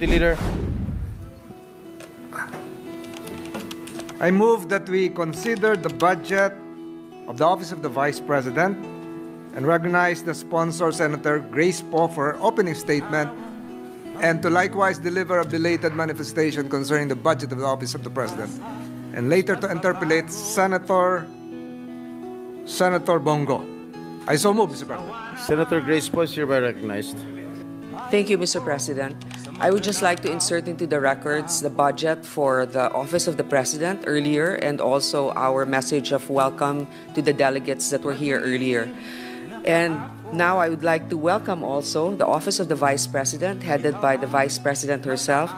Leader. I move that we consider the budget of the Office of the Vice President and recognize the sponsor, Senator Grace Poe, for her opening statement, and to likewise deliver a belated manifestation concerning the budget of the Office of the President, and later to interpellate Senator Bongo. I so move, Mr. President. Senator Grace Poe is hereby recognized. Thank you, Mr. President. I would just like to insert into the records the budget for the Office of the President earlier, and also our message of welcome to the delegates that were here earlier. And now I would like to welcome also the Office of the Vice President, headed by the Vice President herself,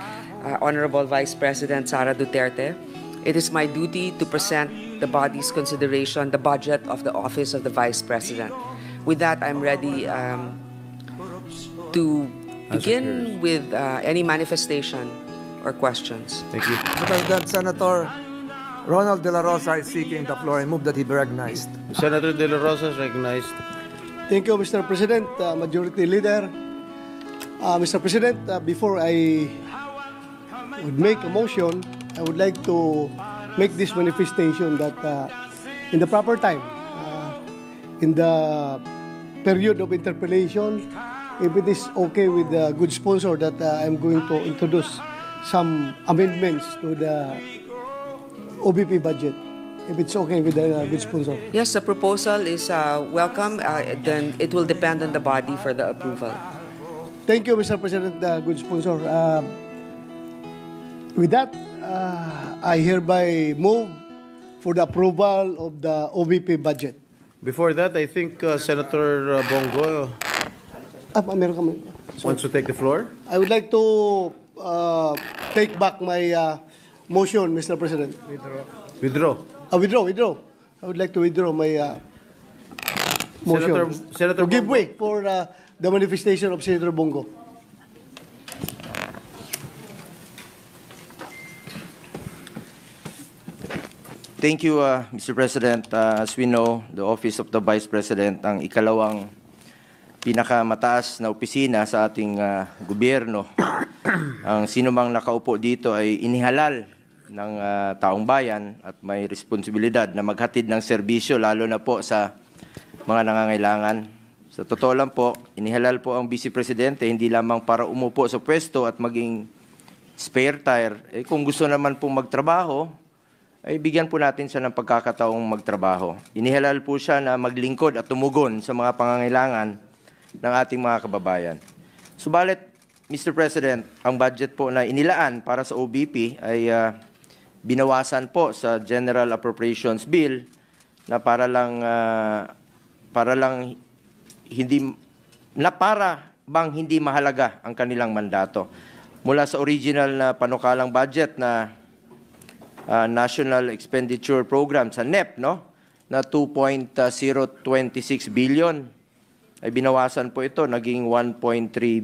Honorable Vice President Sara Duterte. It is my duty to present the body's consideration the budget of the Office of the Vice President. With that, I'm ready to begin with any manifestation or questions. Thank you. Mr. President, Senator Ronald De La Rosa is seeking the floor. I move that he be recognized. Senator De La Rosa is recognized. Thank you, Mr. President, Majority Leader. Mr. President, before I would make a motion, I would like to make this manifestation that in the proper time, in the period of interpellation, if it is okay with the good sponsor, that I'm going to introduce some amendments to the OBP budget. If it's okay with the good sponsor. Yes, the proposal is welcome. Then it will depend on the body for the approval. Thank you, Mr. President, good sponsor. With that, I hereby move for the approval of the OBP budget. Before that, I think Senator Bongo Meron kami. wants to take the floor. I would like to take back my motion, Mr. President. Withdraw. Withdraw. I would like to withdraw my motion. Senator to give Bongo. way for the manifestation of Senator Bongo. Thank you, Mr. President. As we know, the Office of the Vice President ang ikalawang pinakamataas na opisina sa ating gobyerno. Ang sinumang nakaupo dito ay inihalal ng taong bayan at may responsibilidad na maghatid ng serbisyo, lalo na po sa mga nangangailangan. Sa totoo lang po, inihalal po ang Vice Presidente hindi lamang para umupo sa pwesto at maging spare tire. Kung gusto naman pong magtrabaho, ay bigyan po natin siya ng pagkakataong magtrabaho. Inihalal po siya na maglingkod at tumugon sa mga pangangailangan ng ating mga kababayan. Subalit, Mr. President, ang budget po na inilaan para sa OBP ay binawasan po sa General Appropriations Bill na para bang hindi mahalaga ang kanilang mandato. Mula sa original na panukalang budget na National Expenditure Program sa NEP, no, na 2.026 billion, ay binawasan po ito, naging 1.3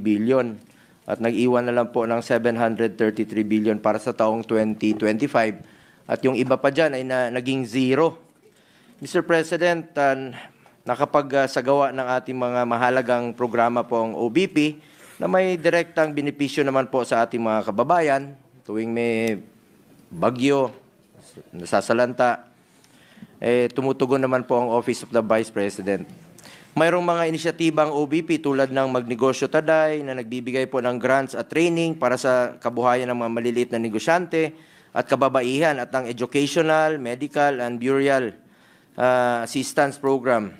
billion at nag-iwan na lang po ng 733 billion para sa taong 2025 at yung iba pa dyan ay naging zero. Mr. President, nakapagsagawa ng ating mga mahalagang programa po ang OBP na may direktang benepisyo naman po sa ating mga kababayan tuwing may bagyo, nasasalanta, tumutugon naman po ang Office of the Vice President. Mayroong mga inisyatibang OBP tulad ng Magnegosyo Taday na nagbibigay po ng grants at training para sa kabuhayan ng mga maliliit na negosyante at kababaihan at ang Educational, Medical, and Burial Assistance Program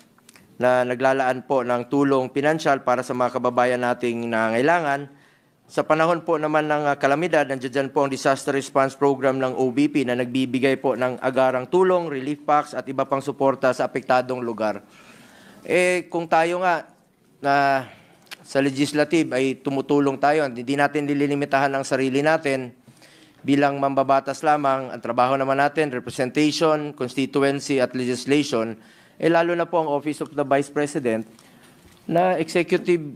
na naglalaan po ng tulong pinansyal para sa mga kababayan nating nangangailangan. Sa panahon po naman ng kalamidad, nandiyan po ang Disaster Response Program ng OBP na nagbibigay po ng agarang tulong, relief packs at iba pang suporta sa apektadong lugar. Kung tayo nga na sa legislative ay tumutulong tayo, hindi natin nililimitahan ang sarili natin bilang mambabatas lamang. Ang trabaho naman natin, representation, constituency at legislation, lalo na po ang Office of the Vice President na executive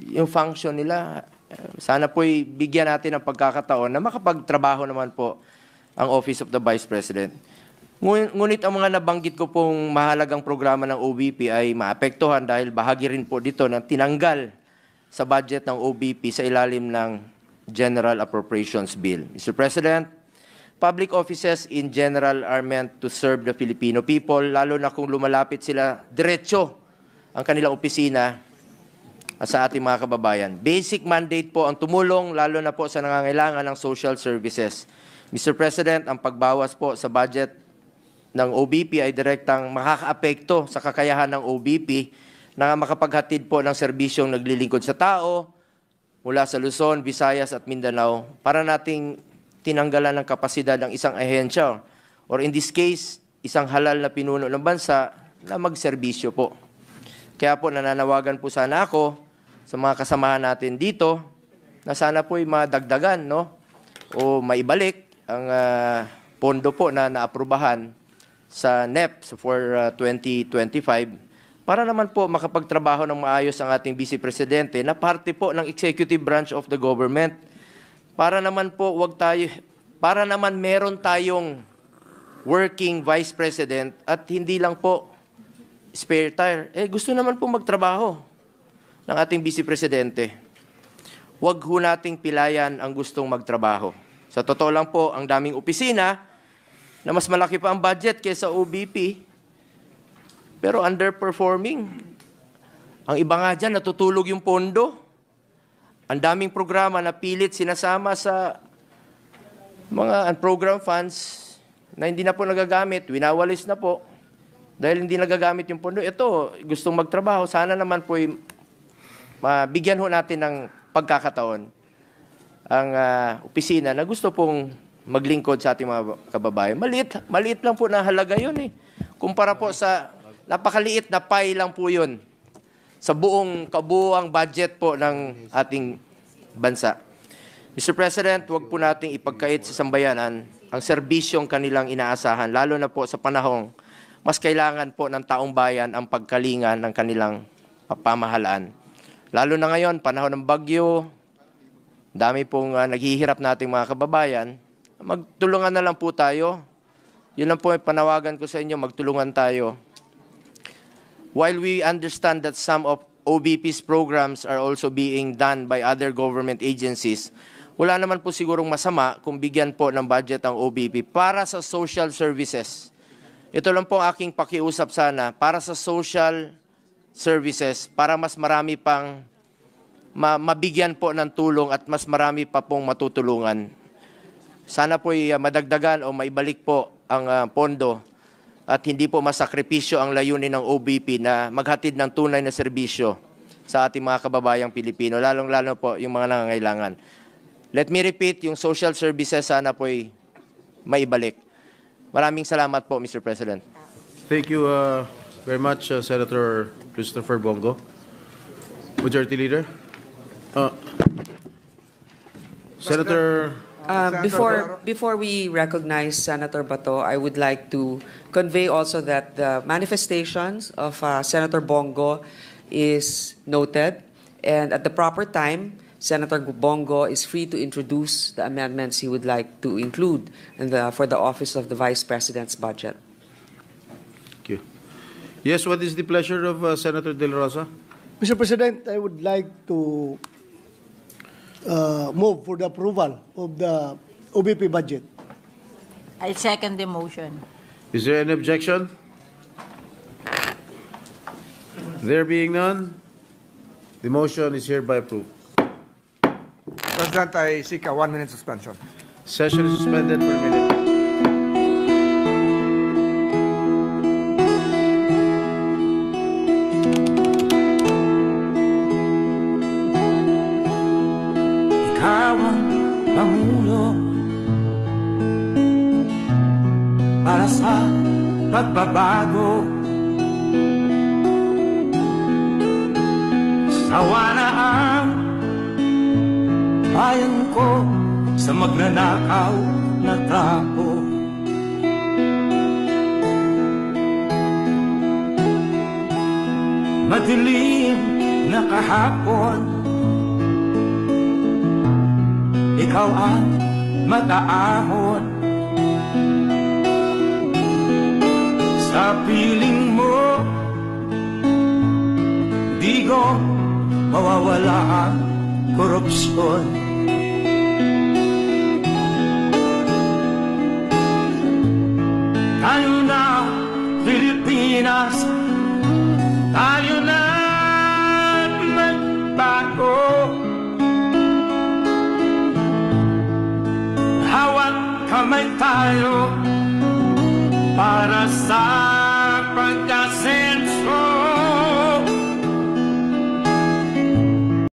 yung function nila. Sana po'y bigyan natin ng pagkakataon na makapagtrabaho naman po ang Office of the Vice President. Ngunit ang mga nabanggit ko pong mahalagang programa ng OBP ay maapektuhan dahil bahagi rin po dito na tinanggal sa budget ng OBP sa ilalim ng General Appropriations Bill. Mr. President, public offices in general are meant to serve the Filipino people, lalo na kung lumalapit sila diretso ang kanilang opisina sa ating mga kababayan. Basic mandate po ang tumulong, lalo na po sa nangangailangan ng social services. Mr. President, ang pagbawas po sa budget ng OBP ay direktang makakaapekto sa kakayahan ng OBP na makapaghatid po ng serbisyong naglilingkod sa tao mula sa Luzon, Visayas at Mindanao para nating tinanggalan ng kapasidad ng isang ahensya or in this case, isang halal na pinuno ng bansa na magserbisyo po. Kaya po nananawagan po sana ako sa mga kasamahan natin dito na sana po ay madagdagan o maibalik ang pondo po na naaprubahan sa NEP for 2025 para naman po makapagtrabaho ng maayos ang ating Vice Presidente na parte po ng executive branch of the government. Para naman po para naman meron tayong working Vice President at hindi lang po spare tire. Gusto naman po magtrabaho ng ating Vice Presidente. Huwag ho nating pilayan ang gustong magtrabaho. Sa totoo lang po, ang daming opisina na mas malaki pa ang budget kaysa OBP, pero underperforming. Ang iba nga dyan, natutulog yung pondo. Ang daming programa na pilit sinasama sa mga program funds na hindi na po nagagamit, winawalis na po. Dahil hindi nagagamit yung pondo, ito, gustong magtrabaho. Sana naman po mabigyan ho natin ng pagkakataon ang opisina na gusto pong maglingkod sa ating mga kababayan. Maliit lang po na halaga yun eh. Kumpara po sa napakaliit na pie lang po yun sa kabuuang budget po ng ating bansa. Mr. President, huwag po nating ipagkait sa sambayanan ang serbisyong kanilang inaasahan, lalo na po sa panahong mas kailangan po ng taong bayan ang pagkalinga ng kanilang pamahalaan. Lalo na ngayon, panahon ng bagyo, dami pong naghihirap nating mga kababayan. Magtulungan na lang po tayo. Yun lang po ang panawagan ko sa inyo, magtulungan tayo. While we understand that some of OBP's programs are also being done by other government agencies, wala naman po sigurong masama kung bigyan po ng budget ang OBP para sa social services. Ito lang po aking pakiusap sana, para sa social services, para mas marami pang mabigyan po ng tulong at mas marami pa pong matutulungan. Sana po madagdagan o maibalik po ang pondo at hindi po masakripisyo ang layunin ng OBP na maghatid ng tunay na serbisyo sa ating mga kababayang Pilipino, lalong-lalo po yung mga nangangailangan. Let me repeat, yung social services sana po maibalik. Maraming salamat po, Mr. President. Thank you very much, Senator Christopher Bongo. Majority Leader. Senator... Before we recognize Senator Bato, I would like to convey also that the manifestations of Senator Bongo is noted, and at the proper time, Senator Bongo is free to introduce the amendments he would like to include for the Office of the Vice President's budget. Thank you. Yes, what is the pleasure of Senator De La Rosa? Mr. President, I would like to move for the approval of the OBP budget. I second the motion. Is there any objection? There being none, the motion is hereby approved. President, I seek a 1-minute suspension. Session is suspended for a minute. Ikaw ang pangulo para sa pagbabago. Sawa na ang bayan ko sa magnanakaw na tao. Madilim na kahapon, ikaw ang mataahon. Sa piling mo, di ko mawawala ang korupsyon. tayo para sa pagkasira.